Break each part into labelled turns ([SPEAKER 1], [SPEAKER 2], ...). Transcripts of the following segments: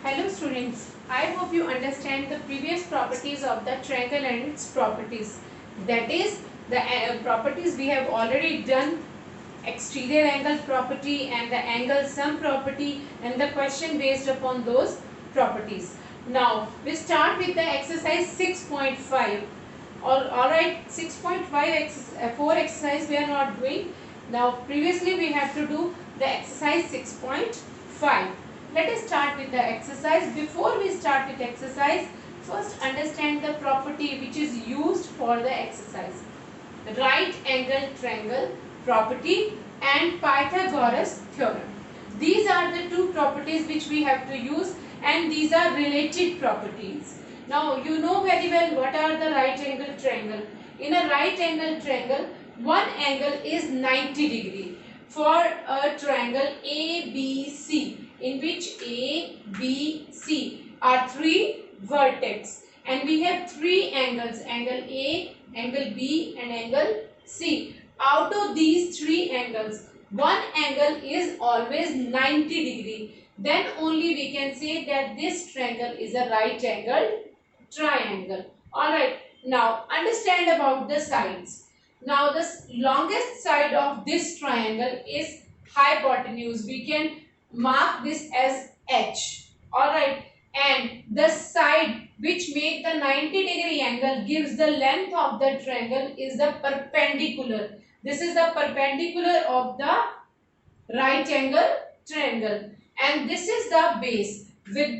[SPEAKER 1] Hello students, I hope you understand the previous properties of the triangle and its properties. That is, the properties we have already done, exterior angle property and the angle sum property, and the question based upon those properties. Now we start with the exercise 6.5. Alright, 6.4 exercise we are not doing. Now previously we have to do the exercise 6.5. Let us start with the exercise. Before we start with exercise, first understand the property which is used for the exercise. Right angle triangle property and Pythagoras theorem. These are the two properties which we have to use, and these are related properties. Now you know very well what are the right angle triangle. In a right angle triangle, one angle is 90 degree for a triangle ABC, in which A, B, C are three vertex, and we have three angles, angle A, angle B and angle C. Out of these three angles, one angle is always 90 degree. Then only we can say that this triangle is a right angled triangle. Alright, now understand about the sides. Now the longest side of this triangle is hypotenuse. We can mark this as H. Alright, and the side which make the 90-degree angle gives the length of the triangle is the perpendicular. This is the perpendicular of the right angle triangle, and this is the base with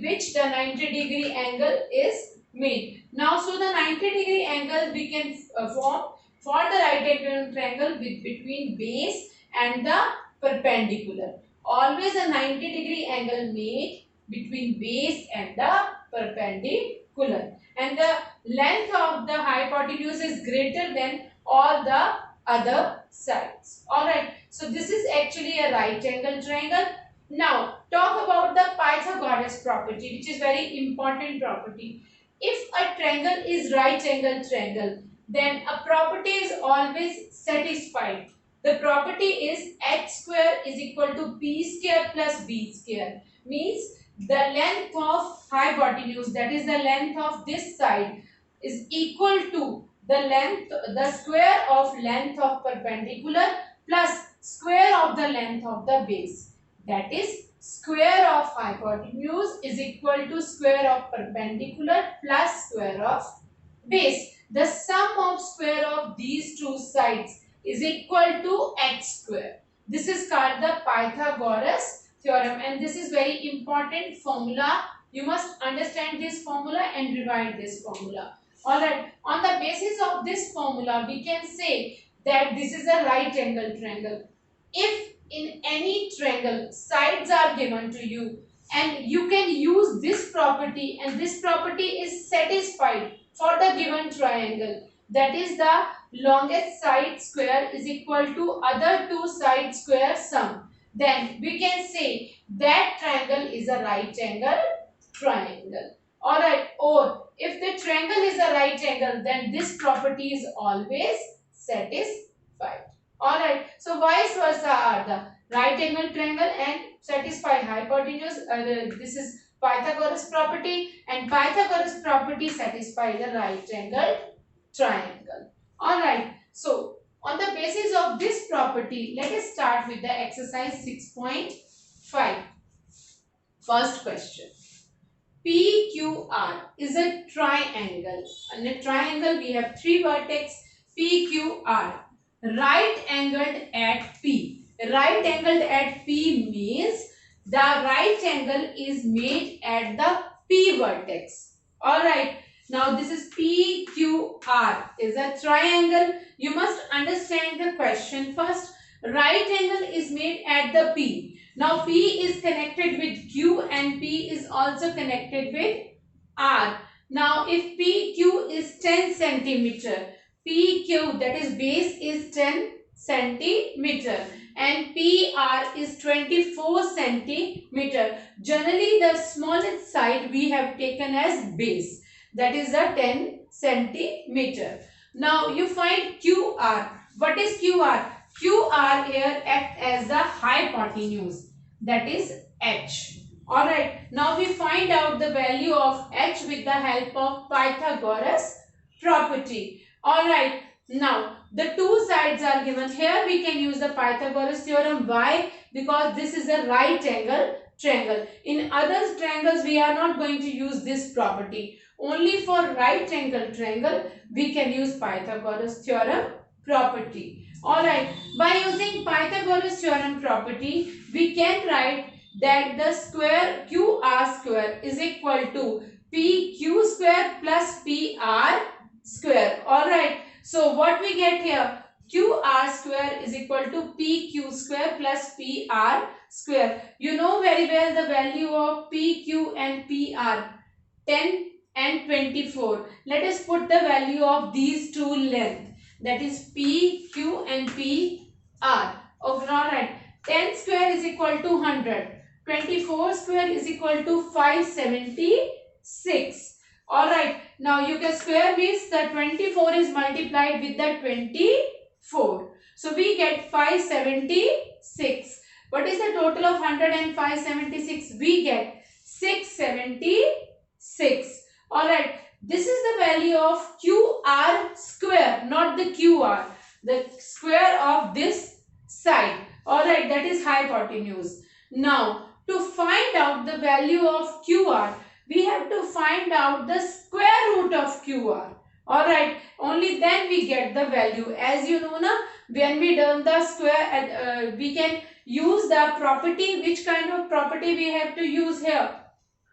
[SPEAKER 1] which the 90-degree angle is made. Now so the 90-degree angle we can form for the right angle triangle between base and the perpendicular. Always a 90-degree angle made between base and the perpendicular, and the length of the hypotenuse is greater than all the other sides. Alright, so this is actually a right angle triangle. Now talk about the Pythagoras property, which is very important property. If a triangle is right angle triangle, then a property is always satisfied. The property is h square is equal to p square plus b square. Means the length of hypotenuse, that is the length of this side, is equal to the square of length of perpendicular plus square of the length of the base. That is, square of hypotenuse is equal to square of perpendicular plus square of base. The sum of square of these two sides is equal to x square. This is called the Pythagoras theorem, and this is very important formula. You must understand this formula and revise this formula. Alright, on the basis of this formula, we can say that this is a right angle triangle. If in any triangle sides are given to you, and you can use this property, and this property is satisfied for the given triangle, that is the longest side square is equal to other two side square sum, then we can say that triangle is a right angle triangle. Alright, or if the triangle is a right angle, then this property is always satisfied. Alright, so vice versa are the right angle triangle and satisfy hypotenuse. This is Pythagoras property, and Pythagoras property satisfy the right angle triangle. Alright, so on the basis of this property, let us start with the exercise 6.5. First question. PQR is a triangle. In a triangle, we have three vertex PQR. Right angled at P. Right angled at P means the right angle is made at the P vertex. Alright. Now this is PQR is a triangle. You must understand the question first. Right angle is made at the P. Now P is connected with Q and P is also connected with R. Now if PQ is 10 centimeter, PQ, that is base, is 10 centimeter and PR is 24 centimeter. Generally the smallest side we have taken as base, that is the 10 centimeter. Now you find QR. What is QR? QR here acts as the hypotenuse, that is H. Alright, now we find out the value of h with the help of Pythagoras property. Alright, now the two sides are given. Here we can use the Pythagoras theorem. Why? Because this is a right angle triangle. In other triangles we are not going to use this property. Only for right angle triangle we can use Pythagoras theorem property. Alright, by using Pythagoras theorem property we can write that the square QR square is equal to PQ square plus PR square. Alright, so what we get here? QR square is equal to PQ square plus PR square. You know very well the value of PQ and PR, 10 and 24. Let us put the value of these two length, that is PQ and PR. Alright, 10 square is equal to 100. 24 square is equal to 576. Alright, now you can square means the 24 is multiplied with the 24. So we get 576. What is the total of 100 and 576? We get 676. Alright, this is the value of QR square, not the QR. The square of this side. Alright, that is hypotenuse. Now, to find out the value of QR, we have to find out the square root of QR. Alright, only then we get the value. As you know, na, when we done the square, we can use the property. Which kind of property we have to use here?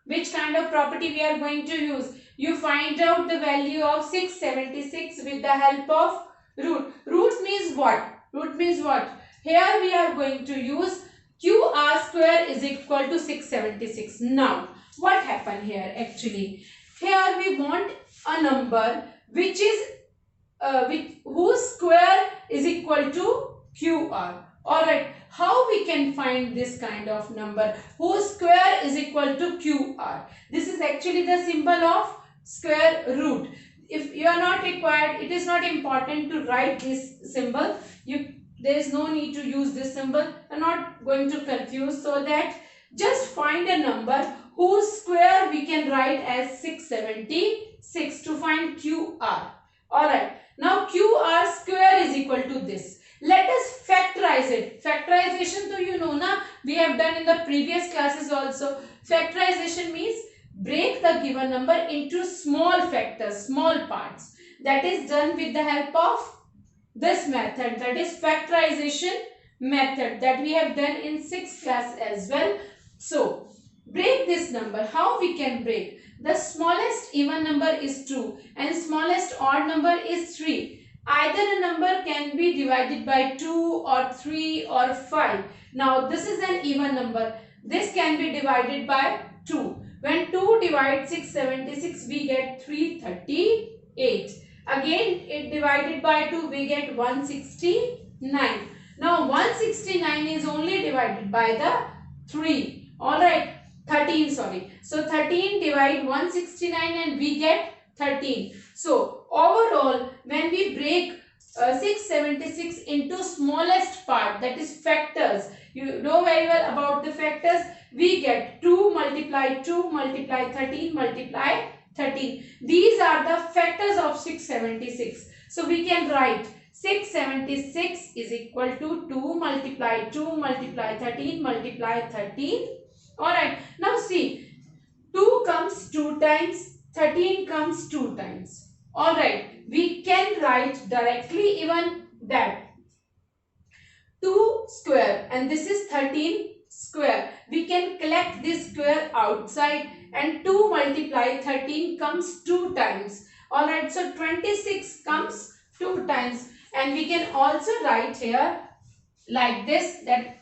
[SPEAKER 1] Which kind of property we are going to use? You find out the value of 676 with the help of root. Root means what? Root means what? Here we are going to use QR square is equal to 676. Now, what happened here actually? Here we want a number which is whose square is equal to QR. Alright, how we can find this kind of number whose square is equal to QR? This is actually the symbol of square root. If you are not required, it is not important to write this symbol. There is no need to use this symbol. I am not going to confuse, so that just find a number whose square we can write as 676 to find QR. Alright, now QR square is equal to this. Let us factorize it. Factorization, so you know na, we have done in the previous classes also. Factorization means break the given number into small factors, small parts. That is done with the help of this method, that is factorization method, that we have done in 6th class as well. So, break this number. How we can break? The smallest even number is 2 and smallest odd number is 3. Either a number can be divided by 2 or 3 or 5. Now, this is an even number. This can be divided by 2. When 2 divides 676, we get 338. Again, it divided by 2, we get 169. Now, 169 is only divided by the 3. Alright, 13, sorry. So, 13 divide 169 and we get 13. So, overall, when we break 676 into smallest part, that is factors, you know very well about the factors, we get 2 multiply 2 multiply 13 multiply 13. These are the factors of 676. So, we can write 676 is equal to 2 multiply 2 multiply 13 multiply 13. Alright, now see, 2 comes 2 times, 13 comes 2 times. Alright, we can write directly even that 2 square and this is 13 square. We can collect this square outside and 2 multiply 13 comes 2 times. Alright, so 26 comes 2 times and we can also write here like this, that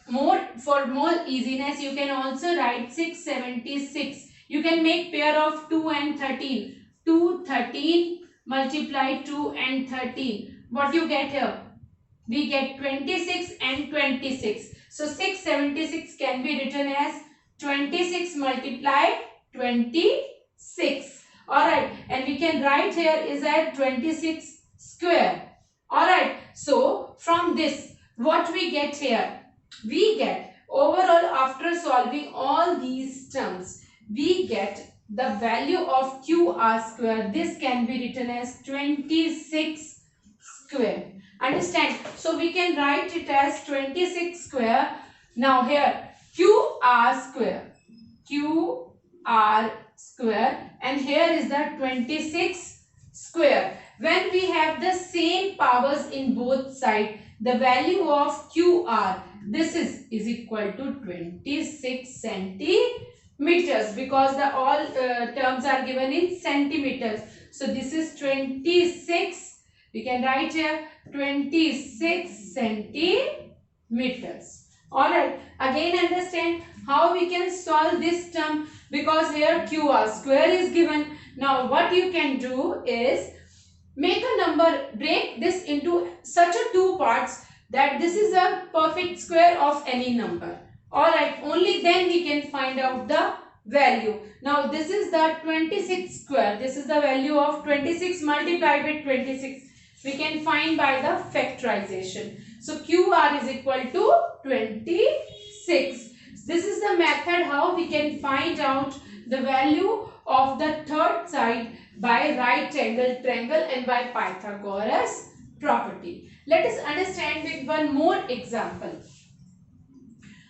[SPEAKER 1] for more easiness you can also write 676. You can make pair of 2 and 13. 2, 13 multiply 2 and 13. What you get here? We get 26 and 26. So 676 can be written as 26 multiply 26. Alright, and we can write here is at 26 square. Alright, so from this, what we get here? We get overall, after solving all these terms, we get the value of QR square. This can be written as 26 square. Understand? So we can write it as 26 square. Now here QR square. QR square, and here is the 26 square. When we have the same powers in both sides, the value of QR, this is equal to 26 centimeters, because the all terms are given in centimeters. So this is 26, we can write here 26 centimeters. Alright, again understand how we can solve this term, because here QR square is given. Now what you can do is make a number, break this into such a two parts that this is a perfect square of any number. Alright, only then we can find out the value. Now this is the 26 square. This is the value of 26 multiplied with 26. We can find by the factorization. So QR is equal to 26. This is the method how we can find out the value of the third side by right angle triangle and by Pythagoras property. Let us understand with one more example.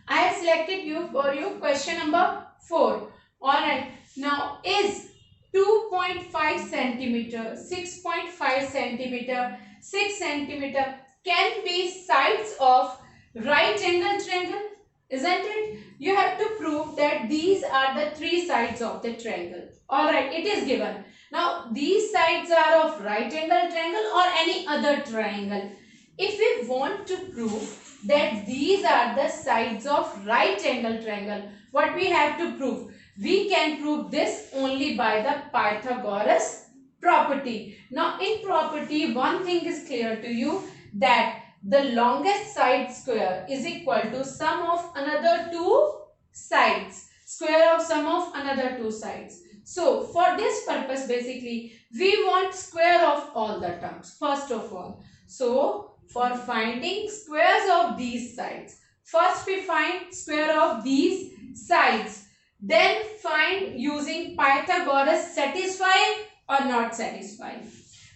[SPEAKER 1] I have selected for you question number 4. Alright, now is 2.5 centimeter, 6.5 centimeter, 6 centimeter can be sides of right angle triangle? Isn't it? You have to prove that these are the three sides of the triangle. Alright, it is given. Now, these sides are of right angle triangle or any other triangle. If we want to prove that these are the sides of right angle triangle, what we have to prove? We can prove this only by the Pythagoras property. Now, in property, one thing is clear to you, that the longest side square is equal to sum of another two sides. Square of sum of another two sides. So, for this purpose, basically, we want square of all the terms, first of all. So, for finding squares of these sides, first we find square of these sides. Then find using Pythagoras satisfy or not satisfy.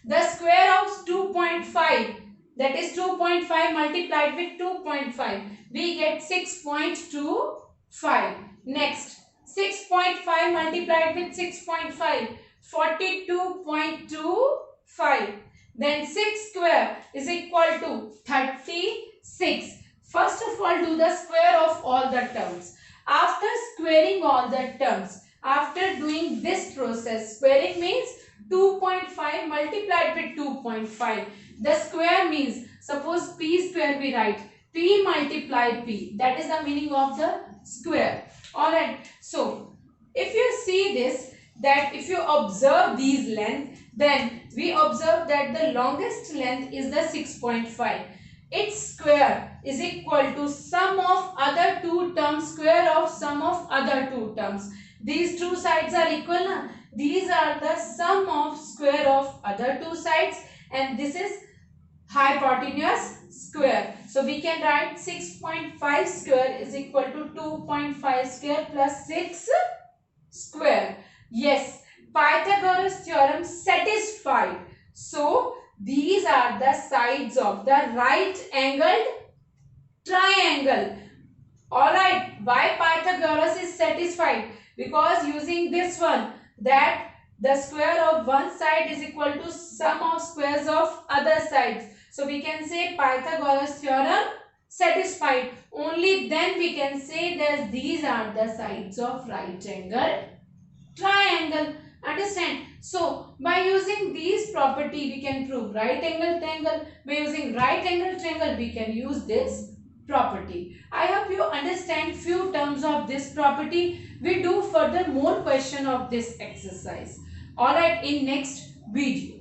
[SPEAKER 1] The square of 2.5, that is 2.5 multiplied with 2.5, we get 6.25. Next, 6.5 multiplied with 6.5, 42.25. Then 6 square is equal to 36. First of all, do the square of all the terms. After squaring all the terms, after doing this process, squaring means 2.5 multiplied with 2.5. The square means, suppose p square we write, p multiply p. That is the meaning of the square. Alright, so if you see this, that if you observe these lengths, then we observe that the longest length is the 6.5. Its square is equal to sum of other two terms, square of sum of other two terms. These two sides are equal now. These are the sum of square of other two sides, and this is hypotenuse square. So we can write 6.5 square is equal to 2.5 square plus 6 square. Yes, Pythagoras theorem satisfied. So these are the sides of the right angled triangle. Alright, why Pythagoras is satisfied? Because using this one, that the square of one side is equal to sum of squares of other sides. So we can say Pythagoras theorem satisfied. Only then we can say that these are the sides of right angle triangle. Understand? So by using these property we can prove right angle triangle. By using right angle triangle we can use this property. I hope you understand few terms of this property. We do further more question of this exercise. Alright, in next video.